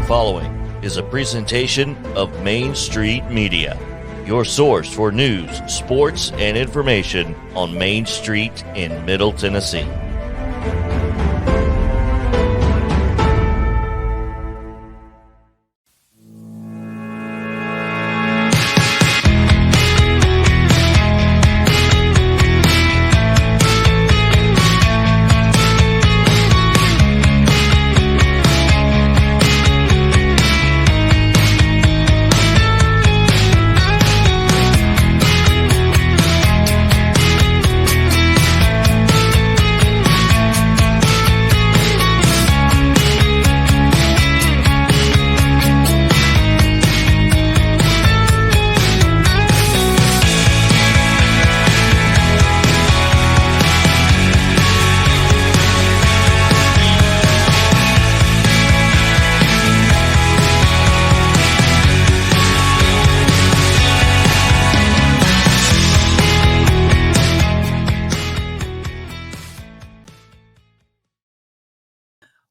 following is a presentation of Main Street Media, your source for news, sports, and information on Main Street in Middle Tennessee.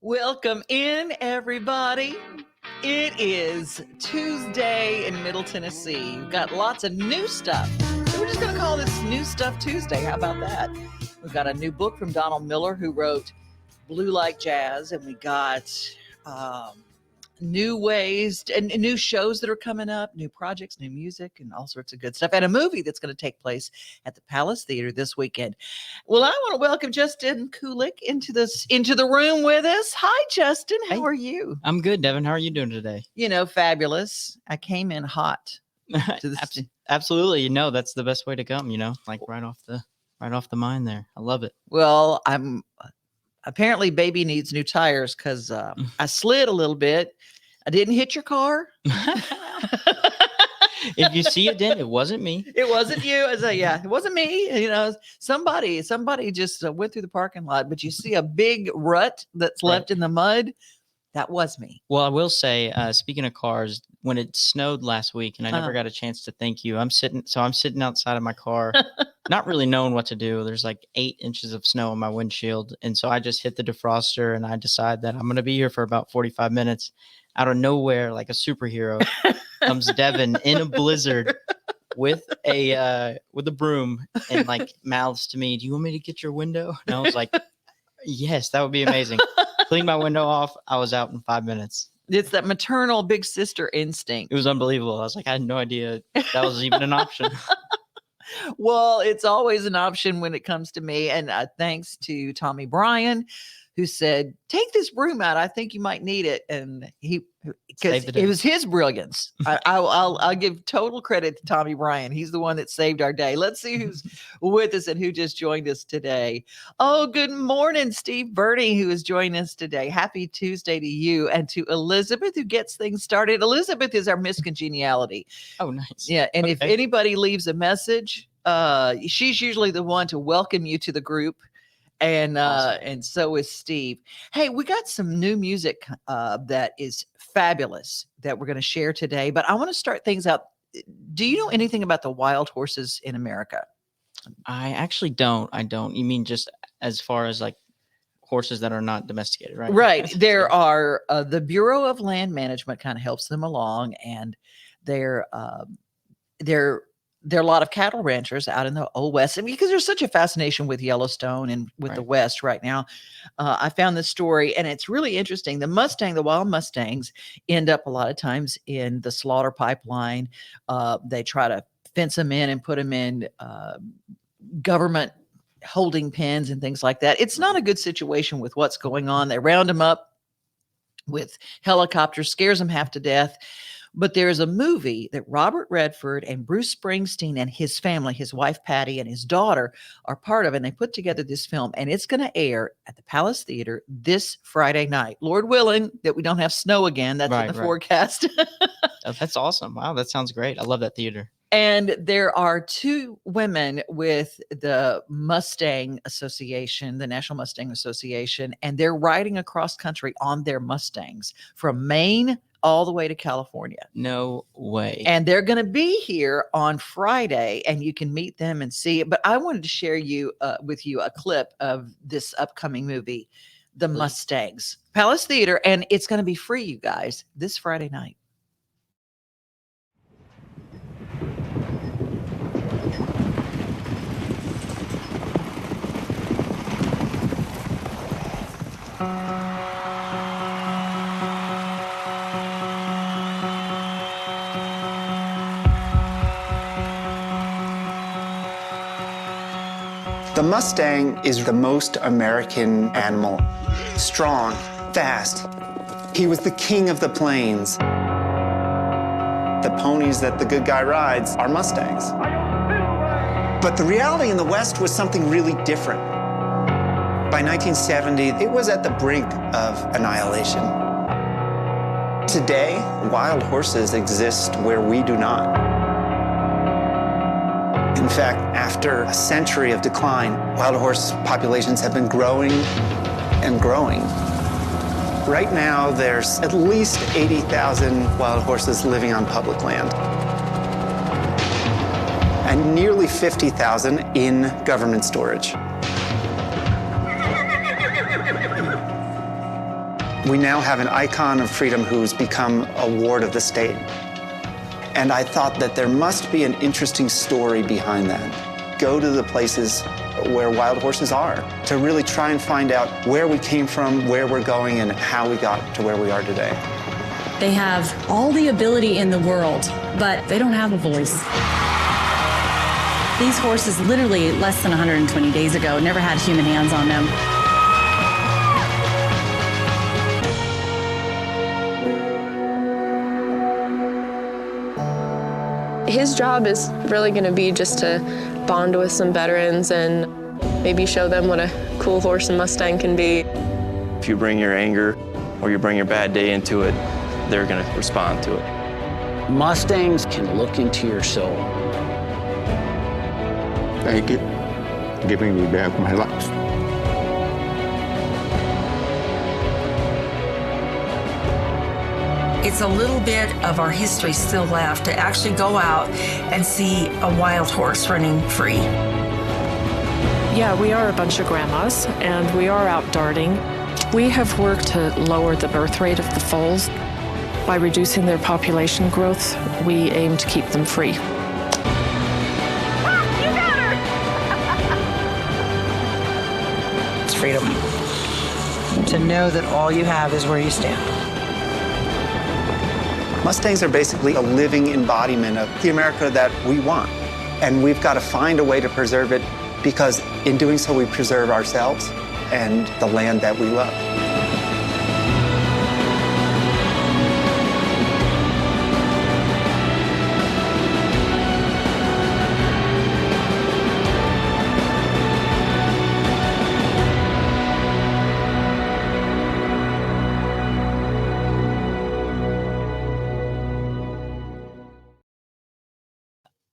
Welcome in, everybody. It is Tuesday in Middle Tennessee. We've got lots of new stuff. So we're just going to call this New Stuff Tuesday. How about that? We've got a new book from Donald Miller, who wrote Blue Like Jazz, and we got new ways and new shows that are coming up, new projects, new music, and all sorts of good stuff, and a movie that's going to take place at the Palace Theater this weekend. Well, I want to welcome Justin Kulik into the room with us. Hi, Justin. How are you? I'm good, Devin. How are you doing today? Fabulous. I came in hot to this. Absolutely. That's the best way to come, like right off the mind there. I love it. Well, apparently baby needs new tires because I slid a little bit. I didn't hit your car. If you see it, then it wasn't me. It wasn't you. I said, yeah, it wasn't me. Somebody just went through the parking lot, but you see a big rut that's left in the mud. That was me. Well, I will say, speaking of cars, when it snowed last week and I never got a chance to thank you, I'm sitting outside of my car, not really knowing what to do. There's like 8 inches of snow on my windshield. And so I just hit the defroster and I decide that I'm going to be here for about 45 minutes. Out of nowhere, like a superhero, comes Devin in a blizzard with a broom and like mouths to me, "Do you want me to get your window?" And I was like, "Yes, that would be amazing." Cleaned my window off. I was out in 5 minutes. It's that maternal big sister instinct. It was unbelievable. I was like, I had no idea that was even an option. Well, it's always an option when it comes to me. And thanks to Tommy Bryan, who said, "Take this broom out. I think you might need it." And because it was his brilliance. I'll give total credit to Tommy Bryan. He's the one that saved our day. Let's see who's with us and who just joined us today. Oh, good morning, Steve Birdie, who is joining us today. Happy Tuesday to you, and to Elizabeth, who gets things started. Elizabeth is our Miss Congeniality. Oh, nice. Yeah, and if anybody leaves a message, she's usually the one to welcome you to the group. And awesome. And so is Steve. Hey, we got some new music that is fabulous that we're going to share today. But I want to start things out. Do you know anything about the wild horses in America? I actually don't. I don't. You mean just as far as like horses that are not domesticated, right? Right. There are the Bureau of Land Management kind of helps them along, and there are a lot of cattle ranchers out in the Old West. And because there's such a fascination with Yellowstone and with the West right now, I found this story, and it's really interesting. The wild Mustangs end up a lot of times in the slaughter pipeline. They try to fence them in and put them in government holding pens and things like that. It's not a good situation with what's going on. They round them up with helicopters, scares them half to death. But there's a movie that Robert Redford and Bruce Springsteen and his family, his wife Patty and his daughter, are part of, and they put together this film, and it's going to air at the Palace Theater this Friday night. Lord willing that we don't have snow again. That's in the forecast. Oh, that's awesome. Wow, that sounds great. I love that theater. And there are 2 women with the Mustang Association, the National Mustang Association, and they're riding across country on their Mustangs from Maine all the way to California. No way. And they're going to be here on Friday, and you can meet them and see it. But I wanted to share with you a clip of this upcoming movie The Mustangs, Palace Theater, and it's going to be free, you guys, this Friday night. The Mustang is the most American animal. Strong, fast. He was the king of the plains. The ponies that the good guy rides are Mustangs. But the reality in the West was something really different. By 1970, it was at the brink of annihilation. Today, wild horses exist where we do not. In fact, after a century of decline, wild horse populations have been growing and growing. Right now, there's at least 80,000 wild horses living on public land, and nearly 50,000 in government storage. We now have an icon of freedom who's become a ward of the state. And I thought that there must be an interesting story behind that. Go to the places where wild horses are to really try and find out where we came from, where we're going, and how we got to where we are today. They have all the ability in the world, but they don't have a voice. These horses, literally less than 120 days ago, never had human hands on them. His job is really going to be just to bond with some veterans and maybe show them what a cool horse and Mustang can be. If you bring your anger or you bring your bad day into it, they're going to respond to it. Mustangs can look into your soul. Thank you for giving me back my life. It's a little bit of our history still left to actually go out and see a wild horse running free. Yeah, we are a bunch of grandmas, and we are out darting. We have worked to lower the birth rate of the foals. By reducing their population growth, we aim to keep them free. You got her! It's freedom. To know that all you have is where you stand. Mustangs are basically a living embodiment of the America that we want. And we've got to find a way to preserve it, because in doing so, we preserve ourselves and the land that we love.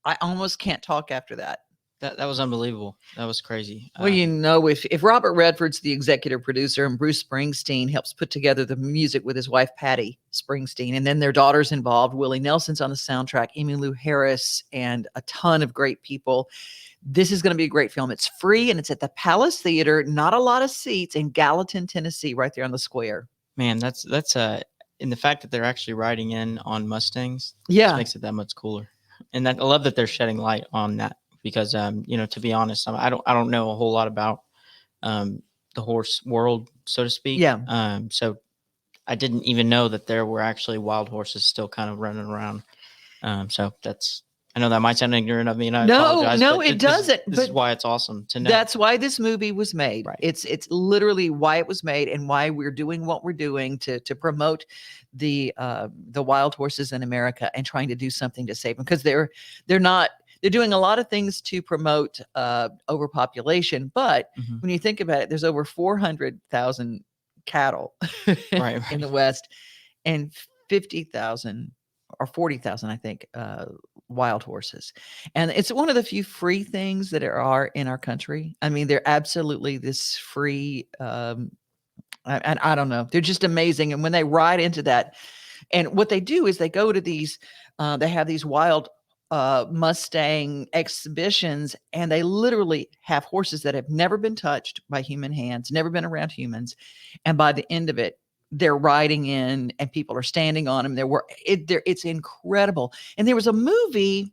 I almost can't talk after that. That was unbelievable. That was crazy. Well, you know, if Robert Redford's the executive producer and Bruce Springsteen helps put together the music with his wife, Patty Springsteen, and then their daughter's involved, Willie Nelson's on the soundtrack, Emmylou Harris, and a ton of great people. This is going to be a great film. It's free, and it's at the Palace Theater. Not a lot of seats in Gallatin, Tennessee, right there on the square. Man, that's in the fact that they're actually riding in on Mustangs. Yeah, just makes it that much cooler. And that I love that they're shedding light on that, because you know, to be honest, I don't know a whole lot about the horse world, so to speak. Yeah. So I didn't even know that there were actually wild horses still kind of running around. So I know that might sound ignorant of me, and I apologize. No, it doesn't. This is why it's awesome to know. That's why this movie was made. Right. It's literally why it was made, and why we're doing what we're doing to promote the wild horses in America and trying to do something to save them, because they're doing a lot of things to promote overpopulation. But when you think about it, there's over 400,000 cattle right. in the West, and 50,000 or 40,000, I think, wild horses. And it's one of the few free things that there are in our country. I mean, they're absolutely this free, and I don't know, they're just amazing. And when they ride into that, and what they do is they go to these, they have these wild Mustang exhibitions, and they literally have horses that have never been touched by human hands, never been around humans. And by the end of it, they're riding in and people are standing on them. It's incredible. And there was a movie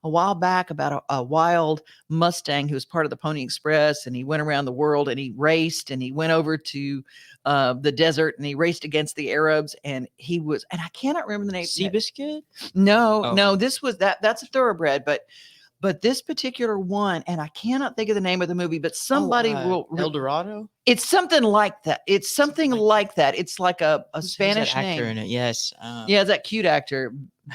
a while back about a wild Mustang who was part of the Pony Express, and he went around the world and he raced, and he went over to the desert and he raced against the Arabs, and I cannot remember the name. Seabiscuit? No, that's a thoroughbred, but this particular one, and I cannot think of the name of the movie, but somebody will. El Dorado? It's something like that. It's something like that. It's like a Spanish actor name. in it? Yes. Yeah, that cute actor.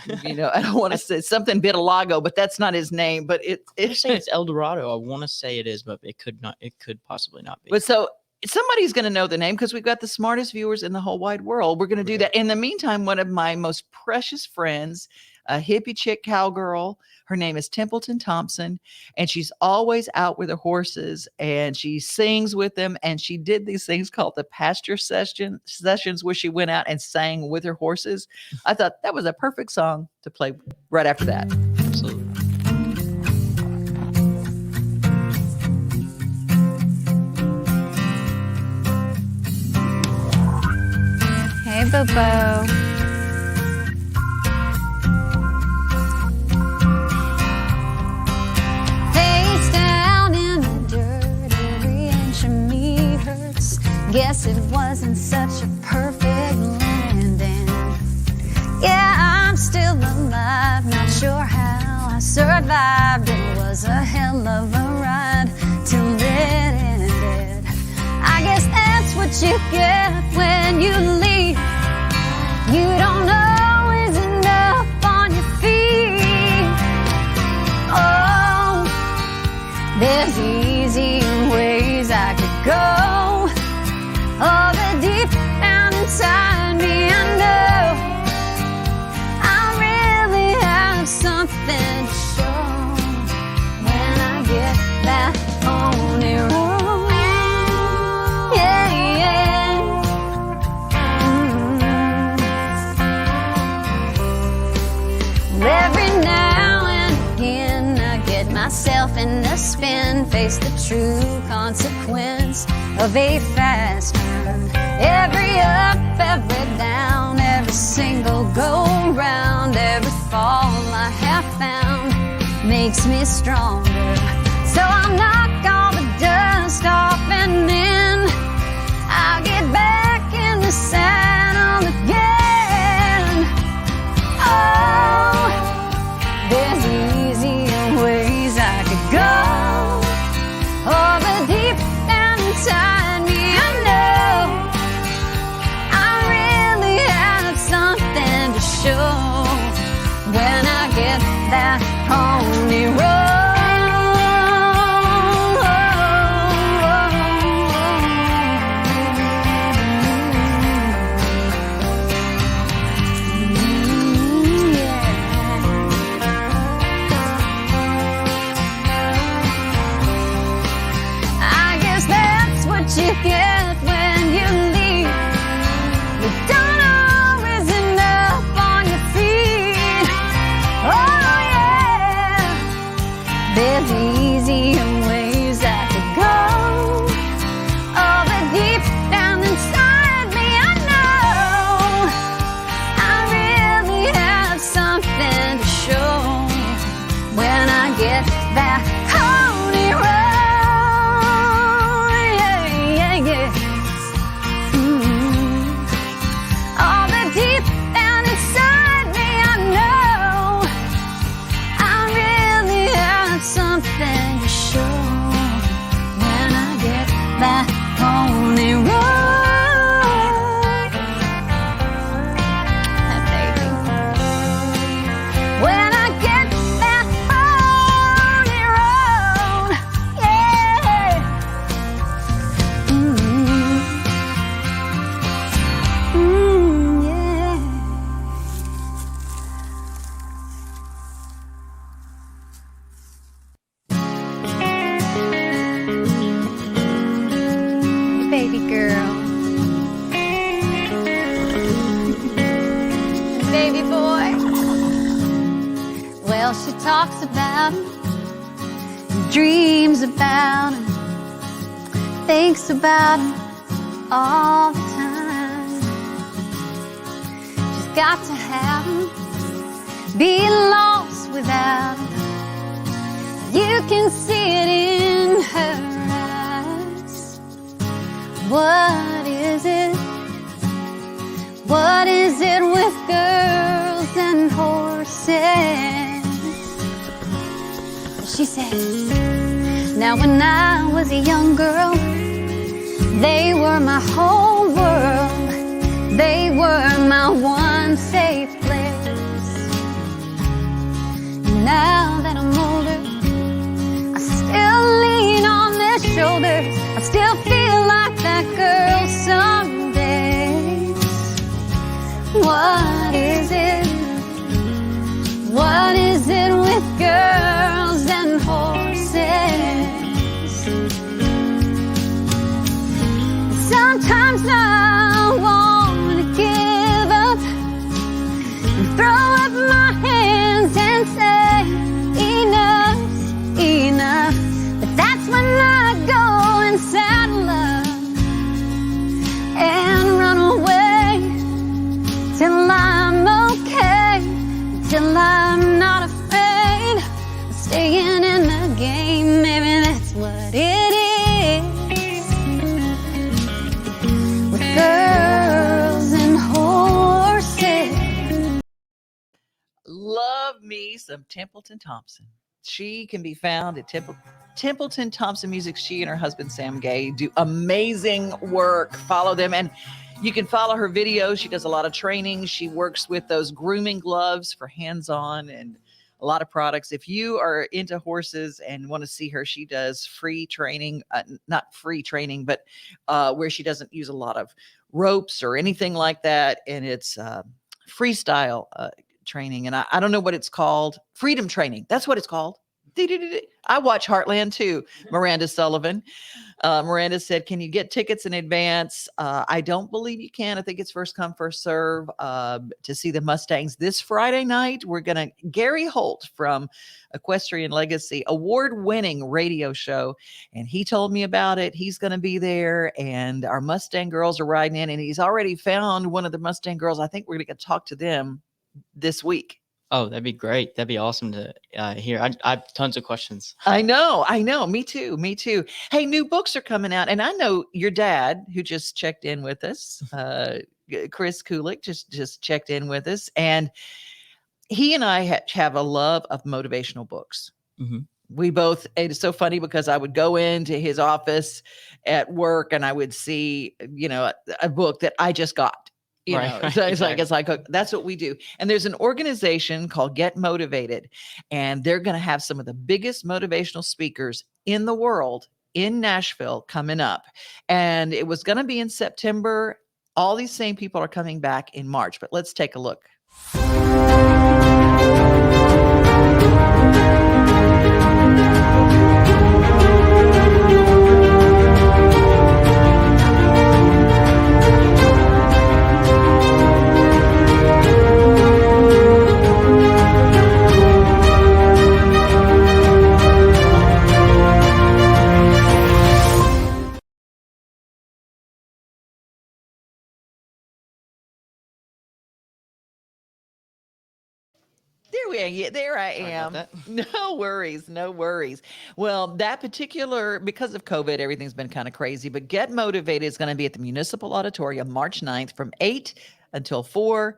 I don't want to say something Vitiligo, but that's not his name. But it's El Dorado. I want to say it is, but it could not. It could possibly not be. But so somebody's going to know the name because we've got the smartest viewers in the whole wide world. We're going to do that. In the meantime, one of my most precious friends, a hippie chick cowgirl, her name is Templeton Thompson, and she's always out with her horses and she sings with them. And she did these things called the pasture sessions where she went out and sang with her horses. I thought that was a perfect song to play right after that. Absolutely. Hey, Bobo. Face down in the dirt, every inch of me hurts. Guess it wasn't such a perfect landing. Yeah, I'm still alive, not sure how I survived. It was a hell of a ride till it ended. I guess that's what you get when you leave. You don't always end up on your feet. Oh, there's easier ways I could go. Oh, but deep down inside me, I know I really have something to show when I get back on the road. Every now and again I get myself in a spin, face the true consequence of a fast turn. Every up, every down, every single go round, every fall I have found makes me stronger. So I'll knock all the dust off and then I'll get back in the saddle again. Oh, there's easier ways I could go. Oh, but deep down inside me, I know I really have something to show when I get that pony road. You get when you leave. You don't always end up on your feet. Oh yeah, there's easier ways I could go. Oh, but deep down inside me, I know I really have something to show when I get that pony road. Something to show when I get that pony road. Baby. When I get that pony road, yeah. Yeah. Baby girl. Baby boy. Well, Well, she talks about him, dreams about him, thinks about him all the time. She's got to have him, be lost without him. You can see it in her eyes. What is it? What is it with girls and horses? She says, now when I was a young girl, they were my whole world. They were my one safe place. Now that I'm older, I still lean on their shoulders. I still feel like that girl some days. What is it? What is it with girls and horses? Sometimes I want to give up and throw up my hands and say, enough's enough. But that's when I go and saddle up and run away till I'm okay, till I'm not afraid of staying in the game. Maybe that's what it is with girls and horses. Love me some Templeton Thompson. She can be found at Templeton Thompson Music. She and her husband Sam Gay do amazing work. Follow them, and you can follow her videos. She does a lot of training. She works with those grooming gloves for hands-on and a lot of products. If you are into horses and want to see her, she does free training, not free training, but where she doesn't use a lot of ropes or anything like that. And it's freestyle training. And I don't know what it's called. Freedom training. That's what it's called. I watch Heartland too. Miranda Sullivan. Miranda said, can you get tickets in advance? I don't believe you can. I think it's first come, first serve to see the Mustangs this Friday night. Gary Holt from Equestrian Legacy, award-winning radio show. And he told me about it. He's going to be there, and our Mustang girls are riding in, and he's already found one of the Mustang girls. I think we're going to get to talk to them this week. Oh, that'd be great. That'd be awesome to hear. I have tons of questions. I know. Me too. Hey, new books are coming out. And I know your dad, who just checked in with us, Chris Kulik, just checked in with us. And he and I have a love of motivational books. Mm-hmm. We both, it's so funny because I would go into his office at work and I would see, a book that I just got. Right. So it's like that's what we do. And there's an organization called Get Motivated, and they're going to have some of the biggest motivational speakers in the world in Nashville coming up. And it was going to be in September. All these same people are coming back in March, but let's take a look. There I am. No worries. Well, that particular, because of COVID, everything's been kind of crazy, but Get Motivated is going to be at the Municipal Auditorium March 9th from 8 until 4.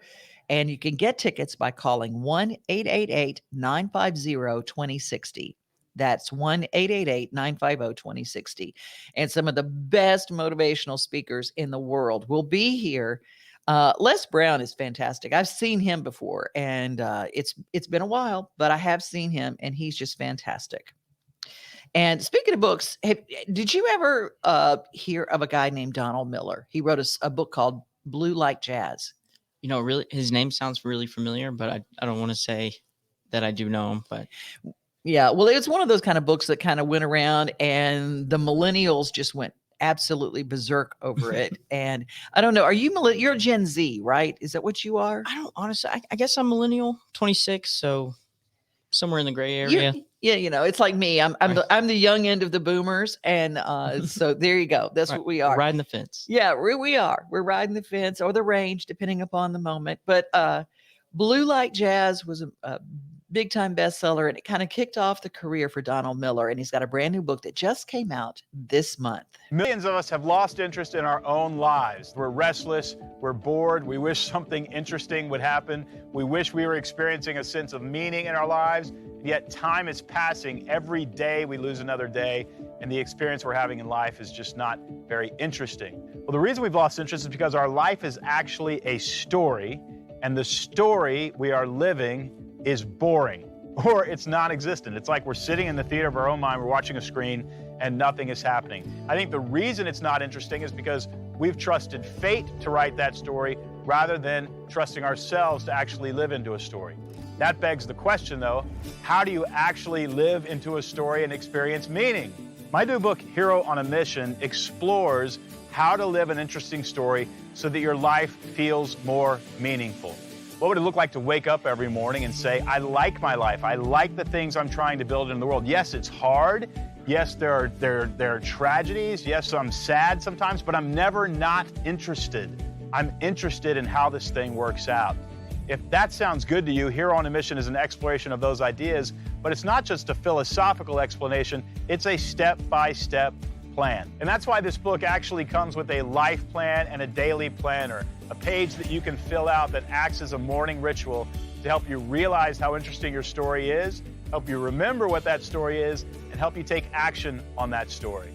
And you can get tickets by calling 1-888-950-2060. That's 1-888-950-2060. And some of the best motivational speakers in the world will be here. Les Brown is fantastic. I've seen him before, and it's been a while, but I have seen him, and he's just fantastic. And speaking of books, did you ever hear of a guy named Donald Miller? He wrote a book called Blue Like Jazz. Really, his name sounds really familiar, but I don't want to say that I do know him. But yeah, well, it's one of those kind of books that kind of went around, and the millennials just went absolutely berserk over it. And I don't know, you're Gen Z, right? Is that what you are? I don't honestly, I guess I'm millennial, 26. So somewhere in the gray area. Yeah, it's like me. I'm the young end of the boomers, and so there you go. That's what we are. Riding the fence. Yeah, we are. We're riding the fence or the range, depending upon the moment. But Blue Like Jazz was a big time bestseller, and it kind of kicked off the career for Donald Miller. And he's got a brand new book that just came out this month. Millions of us have lost interest in our own lives. We're restless, we're bored, we wish something interesting would happen. We wish we were experiencing a sense of meaning in our lives, yet time is passing. Every day we lose another day, and the experience we're having in life is just not very interesting. Well, the reason we've lost interest is because our life is actually a story, and the story we are living is boring, or it's non-existent. It's like we're sitting in the theater of our own mind, we're watching a screen, and nothing is happening. I think the reason it's not interesting is because we've trusted fate to write that story rather than trusting ourselves to actually live into a story. That begs the question, though, how do you actually live into a story and experience meaning? My new book, Hero on a Mission, explores how to live an interesting story so that your life feels more meaningful. What would it look like to wake up every morning and say, I like my life. I like the things I'm trying to build in the world. Yes, it's hard. Yes, there are tragedies. Yes, I'm sad sometimes, but I'm never not interested. I'm interested in how this thing works out. If that sounds good to you, Hero on a Mission is an exploration of those ideas, but it's not just a philosophical explanation, it's a step-by-step plan. And that's why this book actually comes with a life plan and a daily planner, a page that you can fill out that acts as a morning ritual to help you realize how interesting your story is, help you remember what that story is, and help you take action on that story.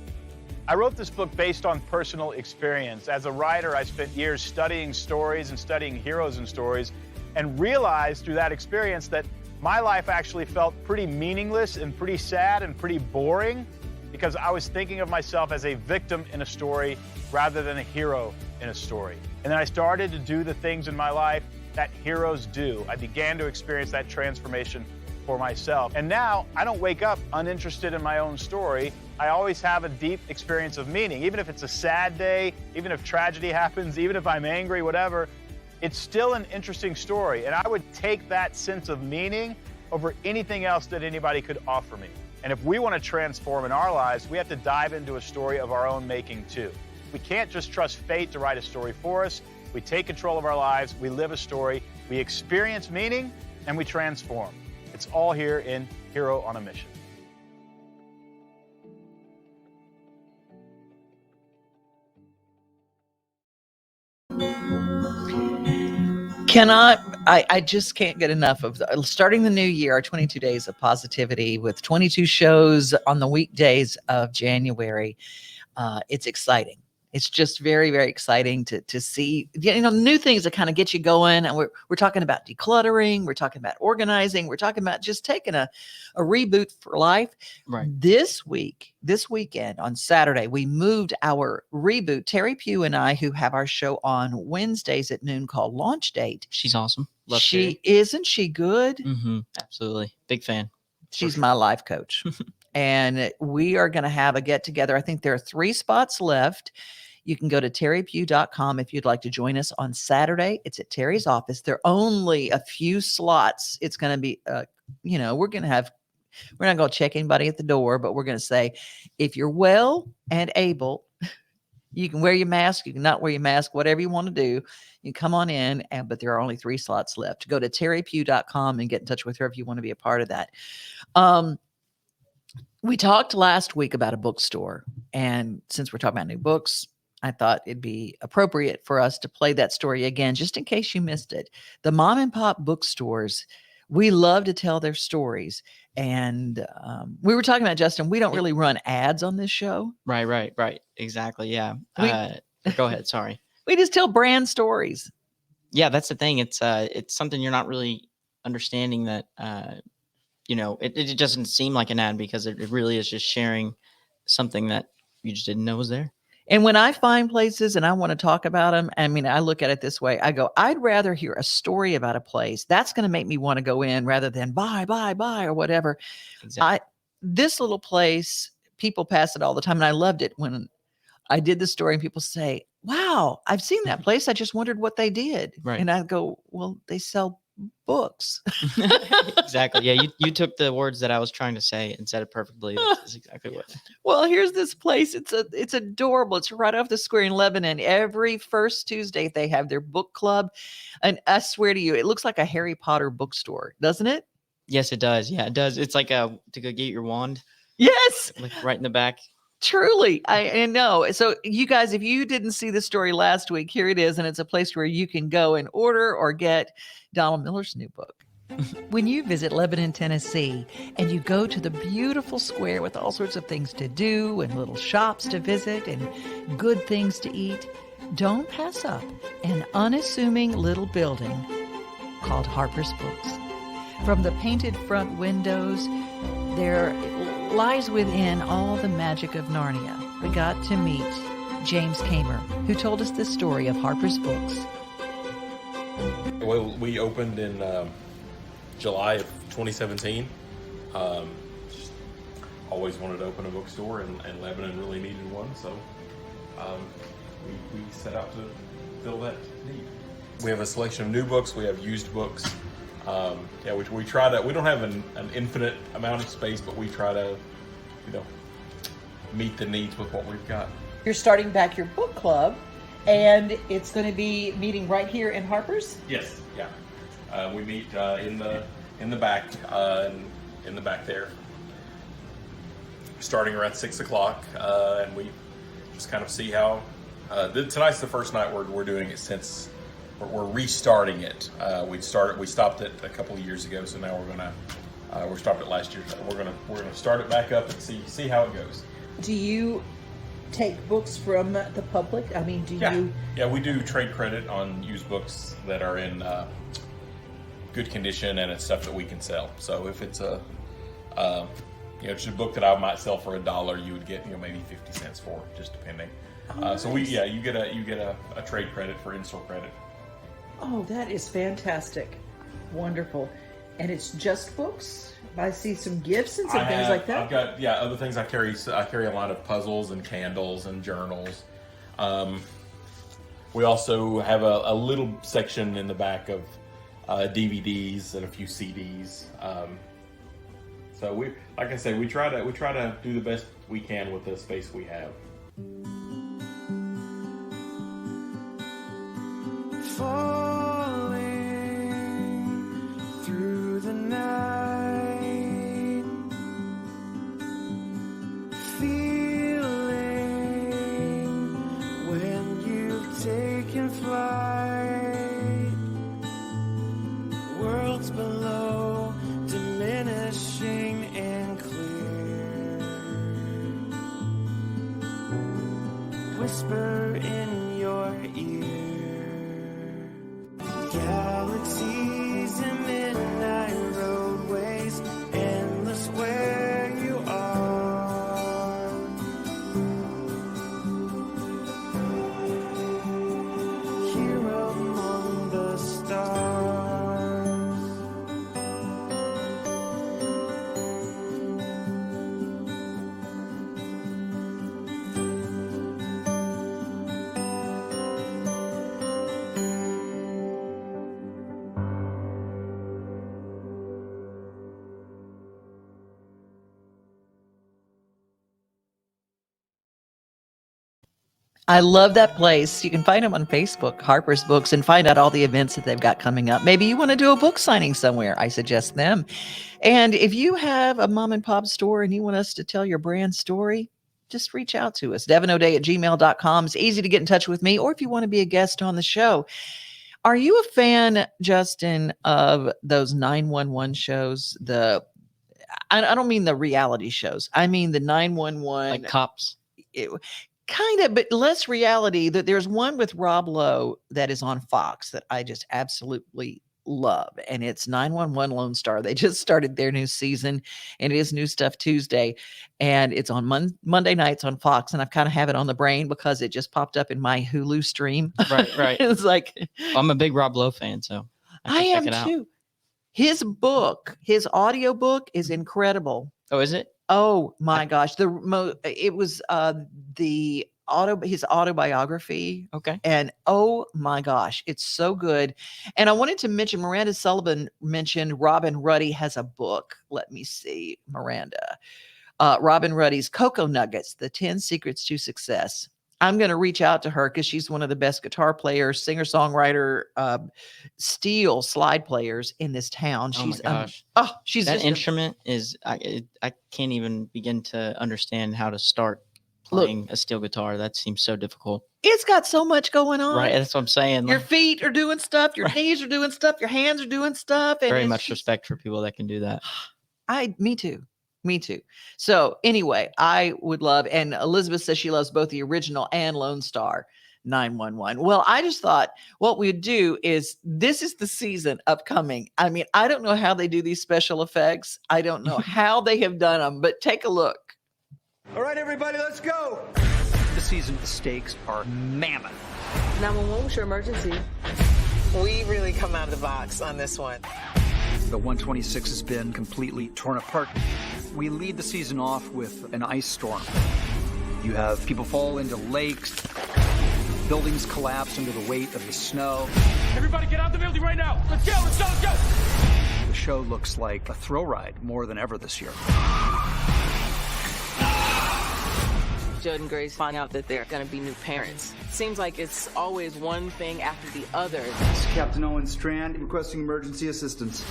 I wrote this book based on personal experience. As a writer, I spent years studying stories and studying heroes and stories, and realized through that experience that my life actually felt pretty meaningless and pretty sad and pretty boring because I was thinking of myself as a victim in a story rather than a hero in a story. And then I started to do the things in my life that heroes do. I began to experience that transformation for myself. And now I don't wake up uninterested in my own story. I always have a deep experience of meaning. Even if it's a sad day, even if tragedy happens, even if I'm angry, whatever, it's still an interesting story. And I would take that sense of meaning over anything else that anybody could offer me. And if we want to transform in our lives, we have to dive into a story of our own making too. We can't just trust fate to write a story for us. We take control of our lives, we live a story, we experience meaning, and we transform. It's all here in Hero on a Mission. I just can't get enough of starting the new year, our 22 days of positivity with 22 shows on the weekdays of January. It's exciting. It's just very, very exciting to see, new things that kind of get you going. And we're talking about decluttering. We're talking about organizing. We're talking about just taking a reboot for life. Right. This weekend on Saturday, we moved our reboot. Terry Pugh and I, who have our show on Wednesdays at noon called Launch Date. She's awesome. Love Terry. Isn't she good? Mm-hmm. Absolutely. Big fan. She's my life coach. And we are going to have a get together. I think there are 3 spots left. You can go to terrypugh.com if you'd like to join us on Saturday. It's at Terry's office. There are only a few slots. It's going to be, we're not going to check anybody at the door, but we're going to say, if you're well and able, you can wear your mask. You can not wear your mask, whatever you want to do. You come on in, but there are only 3 slots left. Go to terrypugh.com and get in touch with her if you want to be a part of that. We talked last week about a bookstore, and since we're talking about new books, I thought it'd be appropriate for us to play that story again, just in case you missed it. The mom and pop bookstores, we love to tell their stories. And we were talking about, Justin, we don't really run ads on this show. Right. Exactly. Yeah. Go ahead. Sorry. We just tell brand stories. Yeah, that's the thing. It's something you're not really understanding that, it doesn't seem like an ad because it really is just sharing something that you just didn't know was there. And when I find places and I want to talk about them, I look at it this way. I go, I'd rather hear a story about a place. That's going to make me want to go in rather than buy or whatever. Exactly. This little place, people pass it all the time. And I loved it when I did the story and people say, wow, I've seen that place. I just wondered what they did. Right. And I go, well, they sell books. Exactly. Yeah, you took the words that I was trying to say and said it perfectly. That's exactly what. Well, here's this place. It's adorable. It's right off the square in Lebanon. Every first Tuesday they have their book club, and I swear to you, it looks like a Harry Potter bookstore, doesn't it? Yes, it does. Yeah, it does. It's like to go get your wand. Yes, like right in the back. Truly, I know. So you guys, if you didn't see the story last week, here it is, and it's a place where you can go and order or get Donald Miller's new book. When you visit Lebanon, Tennessee, and you go to the beautiful square with all sorts of things to do and little shops to visit and good things to eat, don't pass up an unassuming little building called Harper's Books. From the painted front windows, there lies within all the magic of Narnia. We got to meet James Kamer, who told us the story of Harper's Books. Well, we opened in July of 2017. Always wanted to open a bookstore, and Lebanon really needed one, so we set out to fill that need. We have a selection of new books. We have used books. We try to. We don't have an infinite amount of space, but we try to, meet the needs with what we've got. You're starting back your book club, and it's going to be meeting right here in Harper's? Yes, yeah. We meet in the back, in the back there, starting around 6 o'clock, and we just kind of see how. Tonight's the first night we're doing it since we're restarting it. We stopped it a couple of years ago, so now we stopped it last year. So we're gonna start it back up and see how it goes. Do you take books from the public? I mean, you? Yeah, we do trade credit on used books that are in good condition, and it's stuff that we can sell. So if it's it's a book that I might sell for $1, you would get maybe 50 cents for, just depending. Nice. So you get a trade credit for in-store credit. Oh, that is fantastic. Wonderful. And it's just books? I see some gifts and some things like that. I've got other things I carry. I carry a lot of puzzles and candles and journals. We also have a little section in the back of DVDs and a few CDs. So we try to do the best we can with the space we have. Falling through the night, feeling when you've taken flight, worlds below diminishing and clear, whisper in your ear. Galaxies and midnight roadways, endless where you are. Here among the stars. I love that place. You can find them on Facebook, Harper's Books, and find out all the events that they've got coming up. Maybe you want to do a book signing somewhere. I suggest them. And if you have a mom and pop store and you want us to tell your brand story, just reach out to us. DevonO'Day@gmail.com. It's easy to get in touch with me, or if you want to be a guest on the show. Are you a fan, Justin, of those 911 shows? I don't mean the reality shows. I mean the 911. Like cops. Kind of, but less reality. That there's one with Rob Lowe that is on Fox that I just absolutely love, and it's 911 Lone Star. They just started their new season, and it is New Stuff Tuesday, and it's on Monday nights on Fox. And I've kind of have it on the brain because it just popped up in my Hulu stream. Right. It's like I'm a big Rob Lowe fan, so I am too. His book, his audio book, is incredible. Oh, is it? Oh my gosh. It was the his autobiography. Okay. And oh my gosh, it's so good. And I wanted to mention Miranda Sullivan mentioned Robin Ruddy has a book. Let me see, Miranda. Robin Ruddy's Cocoa Nuggets, The 10 Secrets to Success. I'm going to reach out to her because she's one of the best guitar players, singer-songwriter, steel slide players in this town. She's my gosh. She's that just instrument is I can't even begin to understand how to start playing a steel guitar. That seems so difficult. It's got so much going on. Right, that's what I'm saying. Your feet are doing stuff, your knees are doing stuff, your hands are doing stuff. And Very much respect for people that can do that. Me too. Me too. So anyway, I would love, and Elizabeth says she loves both the original and Lone Star 911. Well, I just thought what we'd do is, this is the season upcoming. I mean, I don't know how they do these special effects. I don't know how they have done them, but take a look. All right, everybody, let's go. This season, the stakes are mammoth. 911, what's your emergency? We really come out of the box on this one. The 126 has been completely torn apart. We lead the season off with an ice storm. You have people fall into lakes, buildings collapse under the weight of the snow. Everybody get out the building right now. Let's go, let's go, let's go. The show looks like a thrill ride more than ever this year. Judd and Grace find out that they're going to be new parents. Seems like it's always one thing after the other. This is Captain Owen Strand requesting emergency assistance.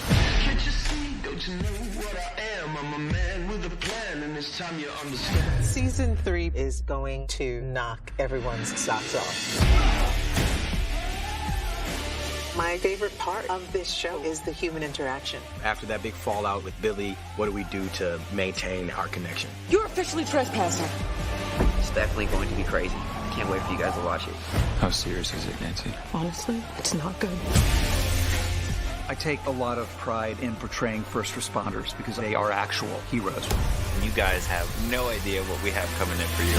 Can't you see? Don't you know what I am? I'm a man with a plan, and it's time you understand. Season 3 is going to knock everyone's socks off. My favorite part of this show is the human interaction. After that big fallout with Billy, what do we do to maintain our connection? You're officially trespassing. It's definitely going to be crazy. I can't wait for you guys to watch it. How serious is it, Nancy? Honestly, it's not good. I take a lot of pride in portraying first responders because they are actual heroes. You guys have no idea what we have coming in for you.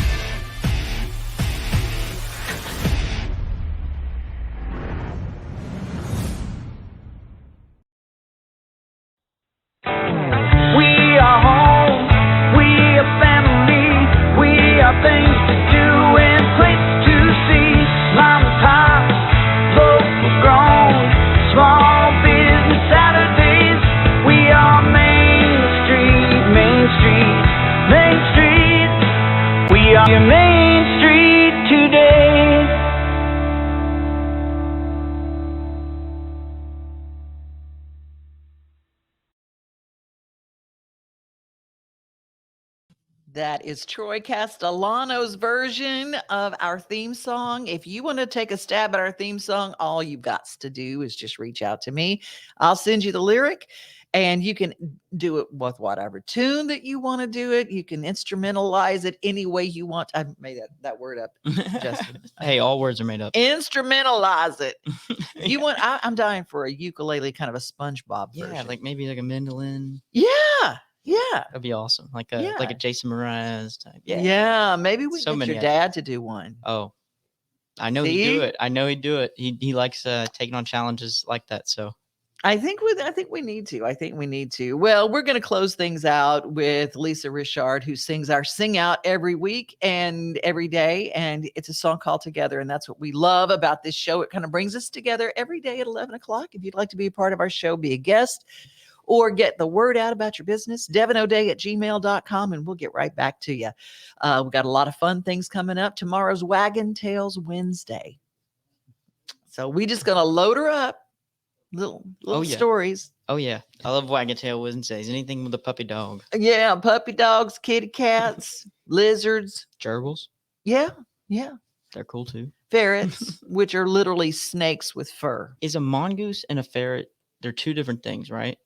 We are home, we are family, we are things to do and places to see. Mom and pop, local grown, small business Saturdays. We are Main Street, Main Street, Main Street. We are your Main Street today. That is Troy Castellano's version of our theme song. If you want to take a stab at our theme song, all you've got to do is just reach out to me. I'll send you the lyric, and you can do it with whatever tune that you want to do it. You can instrumentalize it any way you want. I made that word up, Justin. Hey, all words are made up. Instrumentalize it. You want? I'm dying for a ukulele, kind of a SpongeBob version. Yeah, like maybe like a mandolin. Yeah. Yeah. That'd be awesome. Like a Jason Mraz type. Yeah. Maybe we So get many your dad to do one. Oh, I know he'd do it. I know he'd do it. He likes taking on challenges like that. So I think we need to. I think we need to. Well, we're going to close things out with Lisa Richard, who sings our Sing Out every week and every day. And it's a song called Together. And that's what we love about this show. It kind of brings us together every day at 11 o'clock. If you'd like to be a part of our show, be a guest, or get the word out about your business, devinoday@gmail.com, and we'll get right back to you. We've got a lot of fun things coming up. Tomorrow's Wagon Tales Wednesday. So we just going to load her up. Little stories. Oh, yeah. I love Wagon Tail Wednesdays. Anything with a puppy dog. Yeah, puppy dogs, kitty cats, lizards. Gerbils. Yeah, yeah. They're cool, too. Ferrets, which are literally snakes with fur. Is a mongoose and a ferret, they're two different things, right?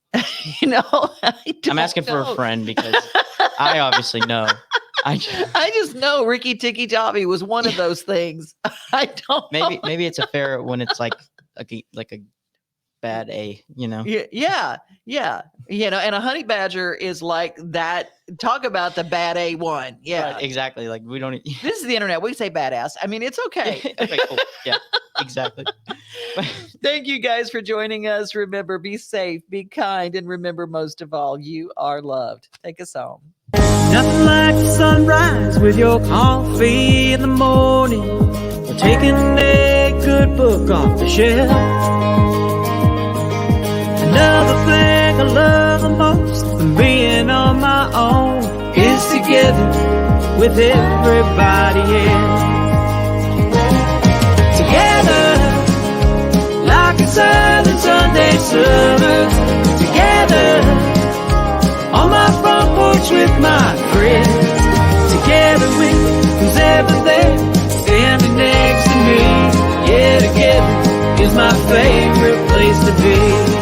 I'm asking for a friend because I obviously know. I just know Ricky Tikki Tavi was one of those things. I don't know. Maybe it's a ferret when it's like a bad A, Yeah. And a honey badger is like that. Talk about the bad A1. Yeah, right, exactly. Like we don't. This is the internet. We say badass. I mean, it's okay. Okay, cool. Yeah, exactly. Thank you guys for joining us. Remember, be safe, be kind, and remember, most of all, you are loved. Take us home. Nothing like the sunrise with your coffee in the morning, or taking a good book off the shelf. Another thing I love the most than being on my own is together with everybody else. Together, like a silent Sunday summer. Together, on my front porch with my friends. Together with who's ever there, standing next to me. Yeah, together is my favorite place to be.